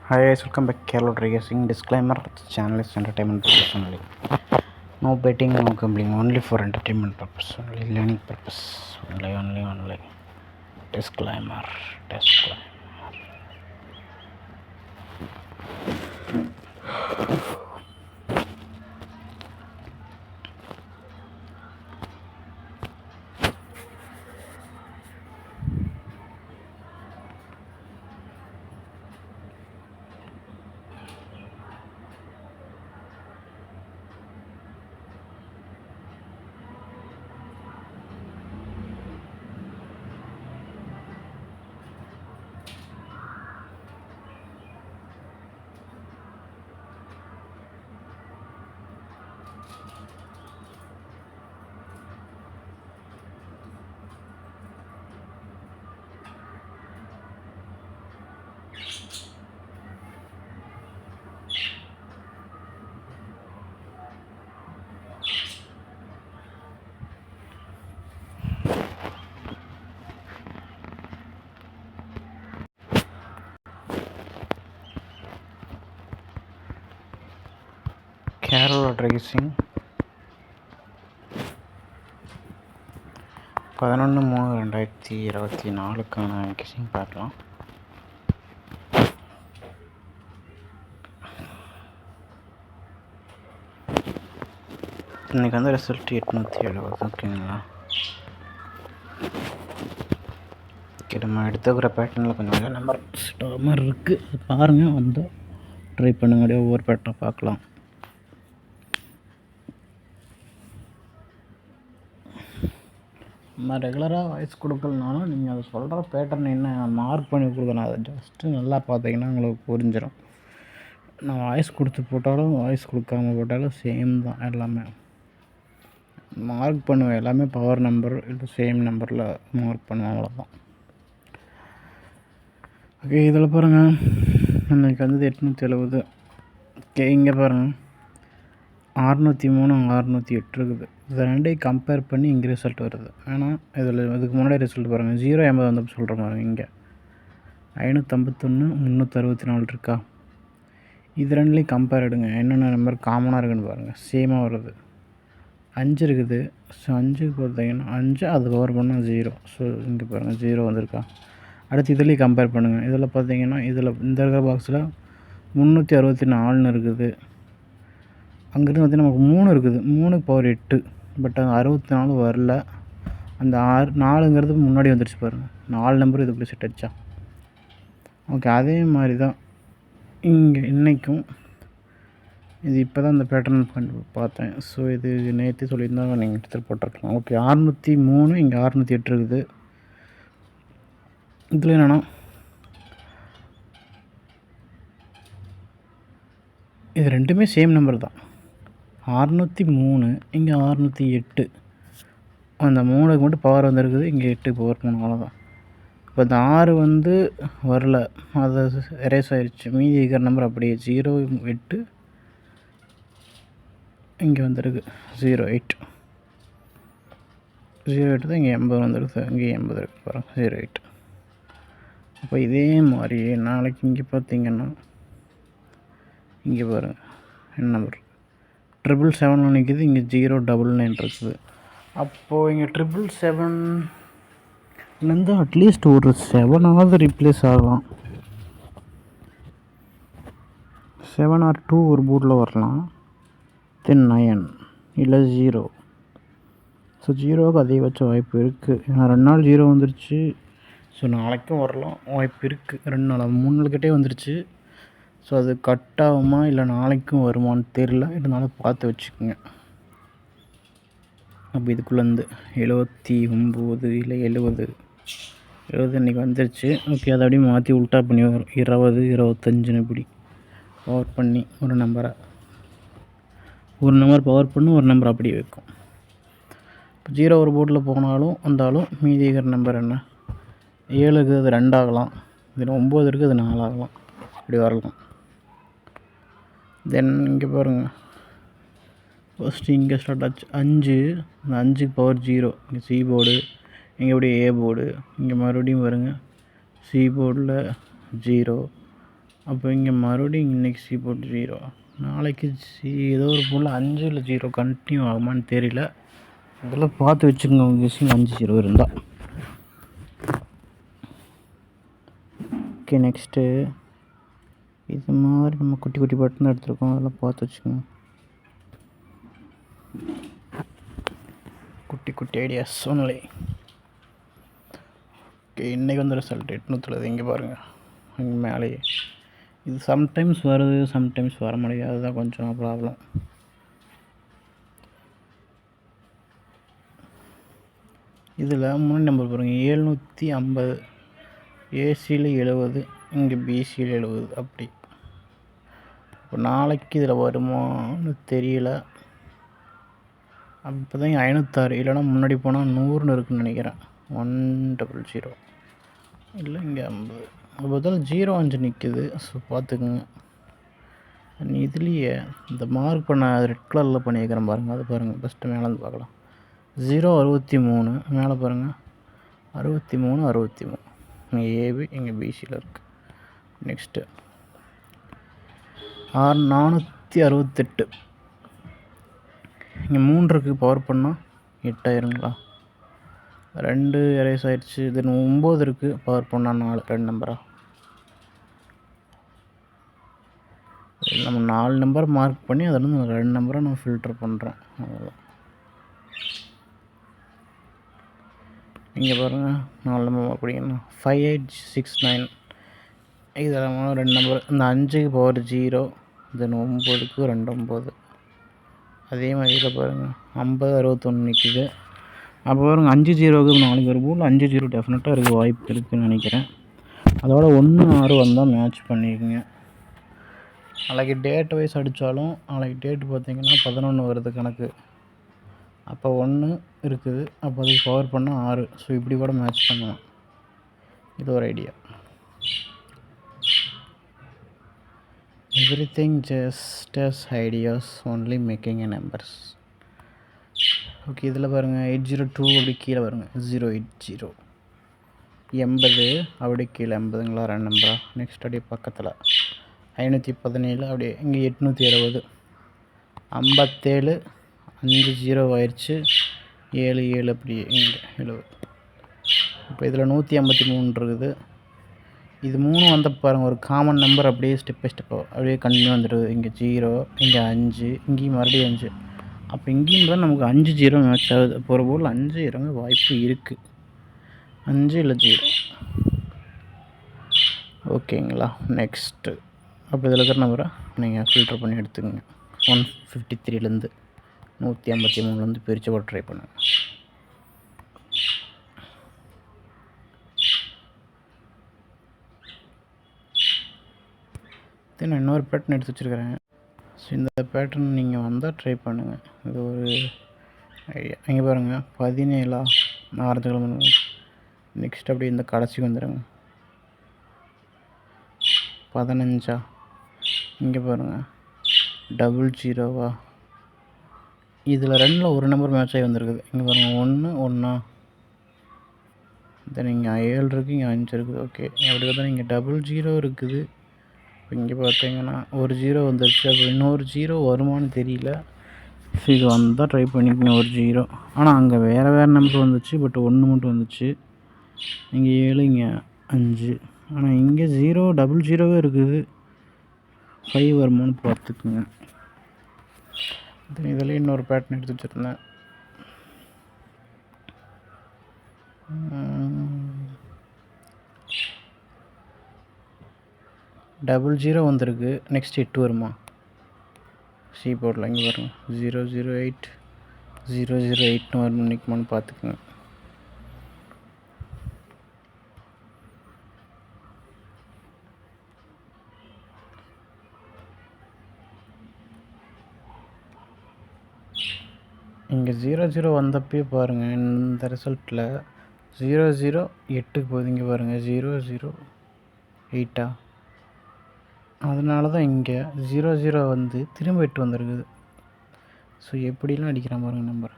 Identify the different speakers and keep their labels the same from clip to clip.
Speaker 1: Hi guys, welcome back Kerala Racing. Disclaimer: this channel is entertainment purpose only. No betting, no gambling, only for entertainment purpose only, learning purpose only. Disclaimer. Kerala Racing 11/3/2024 kissing பார்க்கலாம். இன்றைக்கி வந்து result 870. ஓகேங்களா? Okay, நம்ம எடுத்துக்கிற பேட்டர்னில் கொஞ்சம் number மாதிரி இருக்குது, அது பாருங்கள். வந்து ட்ரை பண்ணுங்க, அப்படியே ஒவ்வொரு பேட்டர்னை பார்க்கலாம். நம்ம ரெகுலராக வாய்ஸ் கொடுக்கலனாலும் நீங்கள் அதை சொல்கிற பேட்டர்ன் என்ன மார்க் பண்ணி கொடுக்கணும். அதை ஜஸ்ட்டு நல்லா பார்த்தீங்கன்னா உங்களுக்கு புரிஞ்சிடும். நான் வாய்ஸ் கொடுத்து போட்டாலும் வாய்ஸ் கொடுக்காம போட்டாலும் சேம் தான். எல்லாமே மார்க் பண்ணுவேன், எல்லாமே பவர் நம்பர் இல்லை சேம் நம்பரில் மார்க் பண்ணுவேன், அவ்வளோதான். ஓகே, இதில் பாருங்கள், இன்றைக்கி வந்து 870. ஓகே, இங்கே பாருங்கள் 603 608 இருக்குது. இதை ரெண்டையும் கம்பேர் பண்ணி இங்கே ரிசல்ட் வருது. ஆனால் இதில் இதுக்கு முன்னாடி ரிசல்ட் பாருங்கள், 080 வந்து சொல்கிற மாதிரி. இங்கே 551 364 இருக்கா. இது ரெண்டுலேயும் கம்பேர் எடுங்க, என்னென்ன நம்பர் காமனாக இருக்குன்னு பாருங்கள். சேமாக வருது. 5 இருக்குது. ஸோ 5க்கு பார்த்தீங்கன்னா 5 அது கவர் பண்ணால் 0. ஸோ இங்கே பாருங்கள் 0 வந்திருக்கா. அடுத்து இதுலேயும் கம்பேர் பண்ணுங்கள். இதில் பார்த்தீங்கன்னா இதில் இந்த இருக்கிற பாக்ஸில் 364 இருக்குது. அங்கேருந்து பார்த்தீங்கன்னா நமக்கு 3 இருக்குது. 3க்கு பவர் 8. பட் அது 64 வரல. அந்த 4ங்கிறது முன்னாடி வந்துடுச்சு பாருங்கள். 4 நம்பர் இதுக்குள்ளே செட் ஆச்சா. ஓகே, அதே மாதிரி தான் இங்கே இன்றைக்கும். இது இப்போ தான் இந்த பேட்டர்ன் பண்ணி பார்த்தேன். ஸோ இது நேற்று சொல்லியிருந்தாங்க, நீங்கள் எடுத்துகிட்டு போட்டிருக்கலாம். ஓகே, 603 இங்கே 608 இருக்குது. இதில் என்னென்னா இது ரெண்டுமே சேம் நம்பர் தான். 603 இங்கே 608. அந்த 3க்கு மட்டும் பவர் வந்துருக்குது, இங்கே 8க்கு பவர் 3, அவ்வளோதான். இப்போ இந்த 6 வந்து வரல, அது எரேஸ் ஆயிடுச்சு. மீதி இருக்கிற நம்பர் அப்படியே 08 இங்கே வந்துருக்கு. 08 தான் இங்கே 80 வந்துருக்கு. இங்கே 80 இருக்குது பாருங்கள், 08. அப்போ இதே மாதிரி நாளைக்கு இங்கே பார்த்தீங்கன்னா இங்கே பாருங்கள் என்ன நம்பர் 777 நிற்கிது. இங்கே 099 இருக்குது. அப்போது இங்கே 777லேருந்து அட்லீஸ்ட் ஒரு 7ஆவது ரீப்ளேஸ் ஆகலாம். 7 or 2 ஒரு போர்டில் வரலாம். தென் 9 இல்லை 0. ஸோ 0க்கு அதிகபட்ச வாய்ப்பு இருக்குது. ஏன்னா 2 நாள் 0 வந்துருச்சு. ஸோ நாளைக்கும் வரலாம் வாய்ப்பு இருக்குது. 2 நாள் 3 நாள்கிட்டே வந்துருச்சு. ஸோ அது கட் ஆகுமா இல்லை நாளைக்கும் வருமானு தெரில. இருந்தாலும் பார்த்து வச்சுக்கோங்க. அப்போ இதுக்குள்ளேருந்து 79 இல்லை 70 இன்றைக்கி வந்துருச்சு. ஓகே, அதை அப்படியே மாற்றி உல்ட்டா பண்ணி வரும். 20 25 இப்படி பவர் பண்ணி ஒரு நம்பரை ஒரு நம்பர் பவர் பண்ணி ஒரு நம்பர் அப்படியே வைக்கும். இப்போ 0 ஒரு போர்டில் போனாலும் வந்தாலும் மீதி இருக்கிற நம்பர் என்ன 7க்கு அது 2 ஆகலாம். இதில் 9 இருக்குது, அது 4 ஆகலாம். இப்படி வரலாம். தென் இங்கே பாருங்கள், ஃபஸ்ட்டு இங்கே ஸ்டார்ட் ஆச்சு 5. அந்த 5க்கு பவர் 0. இங்கே சி போர்டு, இங்கே அப்படியே ஏ போர்டு. இங்கே மறுபடியும் பாருங்கள் சி போர்டில் 0, அப்போ இங்கே மறுபடியும் இன்றைக்கி சி போட்டு 0, நாளைக்கு சி ஏதோ ஒரு பொருள் 5 இல்லை 0 கண்டினியூ ஆகுமான்னு தெரியல. இதெல்லாம் பார்த்து வச்சுக்கோங்க. உங்கள் கெஸ்ஸிங் 5 0 இருந்தால். ஓகே, நெக்ஸ்ட்டு இது மாதிரி நம்ம குட்டி குட்டி பட்டன் எடுத்துருக்கோம். அதெல்லாம் பார்த்து வச்சுக்கோங்க. குட்டி குட்டி ஐடியாஸ் ஒன்லி. ஓகே, இன்றைக்கி வந்து ரிசல்ட் 830. இங்கே பாருங்கள், இங்கே மேலேயே இது சம்டைம்ஸ் வருது, சம்டைம்ஸ் வர முடியாது. அதுதான் கொஞ்சம் ப்ராப்ளம். இதில் முன்னாடி நம்பர் பாருங்கள், 750, ஏசியில் 70, இங்கே பிசியில் 70. அப்படி இப்போ நாளைக்கு இதில் வருமானு தெரியல. அப்போ தான் 506, இல்லைனா முன்னாடி போனால் 100 இருக்குதுன்னு நினைக்கிறேன். 100 இல்லை, இங்கே 50. பதில் 05 நிற்குது. ஸோ பார்த்துக்குங்க. இதுலேயே இந்த மார்க் பண்ண ரெட் கலரில் பண்ணியிருக்கிறேன் பாருங்கள், அது பாருங்கள். ஃபஸ்ட்டு மேலேருந்து பார்க்கலாம். 063 மேலே பாருங்கள், 63 63. இங்கே ஏபி, இங்கே பிசியில் இருக்குது. நெக்ஸ்ட்டு 468, இங்கே 3 இருக்குது. பவர் பண்ணால் 8 ஆயிருங்களா? 2 எரேஸ் ஆயிடுச்சு. இது 9 இருக்குது. பவர் பண்ணால் 4, 2 நம்பரா? நம்ம 4 நம்பர் மார்க் பண்ணி அதில் வந்து 2 நம்பரை நம்ம ஃபில்டர் பண்ணுறோம். அவ்வளோதான். இங்கே பாருங்கள், 4 நம்பர் அப்படிங்கன்னா 5869. இதில் 2 நம்பர். இந்த 5க்கு பவர் 0, தென் 9க்கு 2 9. அதே மாதிரி இதில் பாருங்கள், 50 61 நிற்கிது. அப்போ பாருங்கள், 5 0க்கு நாளைக்கு ஒரு போல் 5 0 டெஃபினட்டாக இருக்க வாய்ப்பு இருக்குதுன்னு நினைக்கிறேன். அதோட 1 6 வந்தால் மேட்ச் பண்ணிக்கோங்க. நாளைக்கு டேட் வைஸ் அடித்தாலும் நாளைக்கு டேட்டு பார்த்திங்கன்னா 11 வருது கணக்கு. அப்போ 1 இருக்குது. அப்போ அதுக்கு பவர் பண்ணால் 6. ஸோ இப்படி கூட மேட்ச் பண்ணலாம். இது ஒரு idea. everything just as ideas, only making a numbers. Okay, இதில் பாருங்கள் 802 அப்படி கீழே பாருங்கள், 080, 80 அப்படி கீழே 80ங்களா 2 நம்பரா? நெக்ஸ்ட் அப்படியே பக்கத்தில் 517, அப்படியே இங்கே 870, 57, 5 0 ஆயிடுச்சு, 7 7 அப்படியே இங்கே 70. இப்போ இதில் 153 இருக்குது. இது 3 வந்த பாருங்கள், ஒரு காமன் நம்பர் அப்படியே ஸ்டெப் பை ஸ்டெப்பாக அப்படியே கண்டினியூ வந்துடுது. இங்கே 0, இங்கே 5, இங்கேயும் மறுபடியும் 5. அப்போ இங்கேயும் தான் நமக்கு 5 0 மேட்ச் ஆகுது. அப்போ ஒரு போல் 5 இறங்க வாய்ப்பு இருக்குது. 5 இல்லை 0. ஓகேங்களா? நெக்ஸ்ட்டு அப்போ இதில் இருக்கிற நம்பரை நீங்கள் ஃபில்டர் பண்ணி எடுத்துக்கோங்க. 153லேருந்து 153லேருந்து பிரித்து கூட ட்ரை பண்ணுங்கள். நான் இன்னொரு பேட்டர்ன் எடுத்து வச்சுருக்கிறேன். ஸோ இந்த பேட்டர்ன் நீங்கள் வந்தால் ட்ரை பண்ணுங்கள். இது ஒரு ஐடியா. இங்கே பாருங்கள், 17 ஆரத்துக்கிழமை. நெக்ஸ்ட் அப்படியே இந்த கடைசிக்கு வந்துடுங்க. 15 இங்கே பாருங்கள், 00. இதில் 2ல் ஒரு நம்பர் மேட்ச் ஆகி வந்திருக்குது. இங்கே பாருங்கள், 1 1. தென் இங்கே 7 இருக்குது, இங்கே 5 இருக்குது. ஓகே, அப்படி பார்த்தா இங்கே 00 இருக்குது. இப்போ இங்கே பார்த்தீங்கன்னா ஒரு 0 வந்துருச்சு. அப்போ இன்னொரு 0 வருமானு தெரியல. ஸோ இது வந்தால் ட்ரை பண்ணிக்கோங்க, ஒரு 0. ஆனால் அங்கே வேறு நம்பர் வந்துச்சு, பட் 1 மட்டும் வந்துச்சு. இங்கே 7, இங்கே 5. ஆனால் இங்கே 0 00 இருக்குது. 5 வருமானு பார்த்துக்குங்க. இதில் இன்னொரு பேட்டர்ன் எடுத்து வச்சுருந்தேன். 00 வந்திருக்கு. நெக்ஸ்ட் 8 வருமா? சி போர்டில் இங்கே பாருங்கள், 008 008 வரும் நிற்குமான்னு பார்த்துக்குங்க. இங்கே 00 வந்தப்பே பாருங்கள், இந்த ரிசல்ட்டில் 008க்கு போகுது. இங்கே பாருங்கள், 008. அதனால தான் இங்கே 00 வந்து திரும்ப 8 வந்துருக்குது. ஸோ எப்படிலாம் அடிக்கிற பாருங்கள், நம்பர்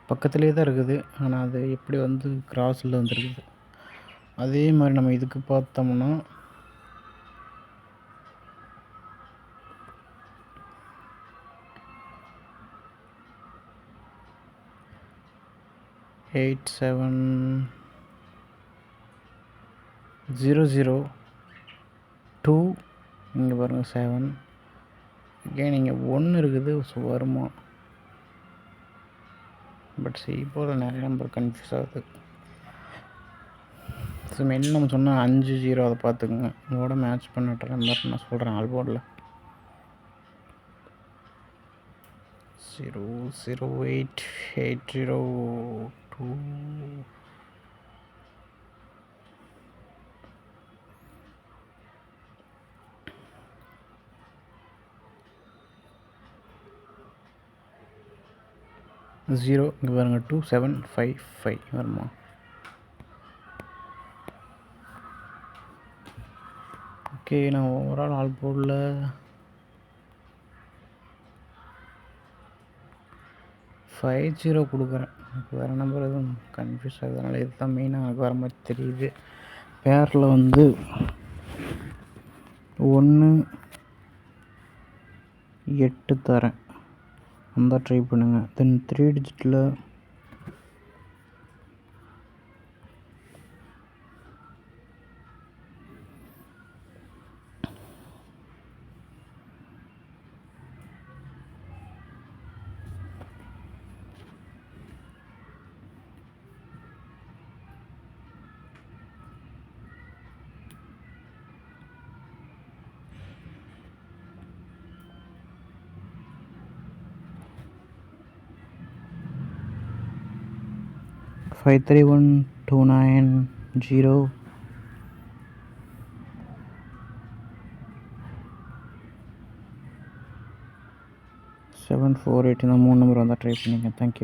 Speaker 1: பக்கத்துலேயே தான் இருக்குது. ஆனால் அது எப்படி வந்து கிராஸில் வந்துருக்குது. அதே மாதிரி நம்ம இதுக்கு பார்த்தோம்னா 8700 இங்கே பாருங்கள் 7 again இங்கே 1 இருக்குது. ஸோ வருமா? பட் போல் நிறைய நம்பர் கன்ஃபியூஸ் ஆகுது. ஸோ மெயின் நம்ம சொன்னால் 5-0 அதை பார்த்துக்குங்க. இதோட மேட்ச் பண்ணிட்டு நம்பர் நான் சொல்கிறேன் ஆல்போர்டில் 008802. ஜீரோ இங்கே பாருங்கள் 2755 வருமா? ஓகே, நான் ஓவரால் ஆல்போர்டில் 50 கொடுக்குறேன். எனக்கு வேறு நம்பர் எதுவும் கன்ஃபியூஸ் ஆகுது. அதனால் இது தான் மெயினாக எனக்கு வர மாதிரி தெரியுது. பேரில் வந்து 1-8 தரேன். அந்த ட்ரை பண்ணுங்கள். தென் 3 டிஜிட்டில் 531290 748 இந்த 3 நம்பர் வந்தால் ட்ரை பண்ணிங்க. தேங்க்யூ.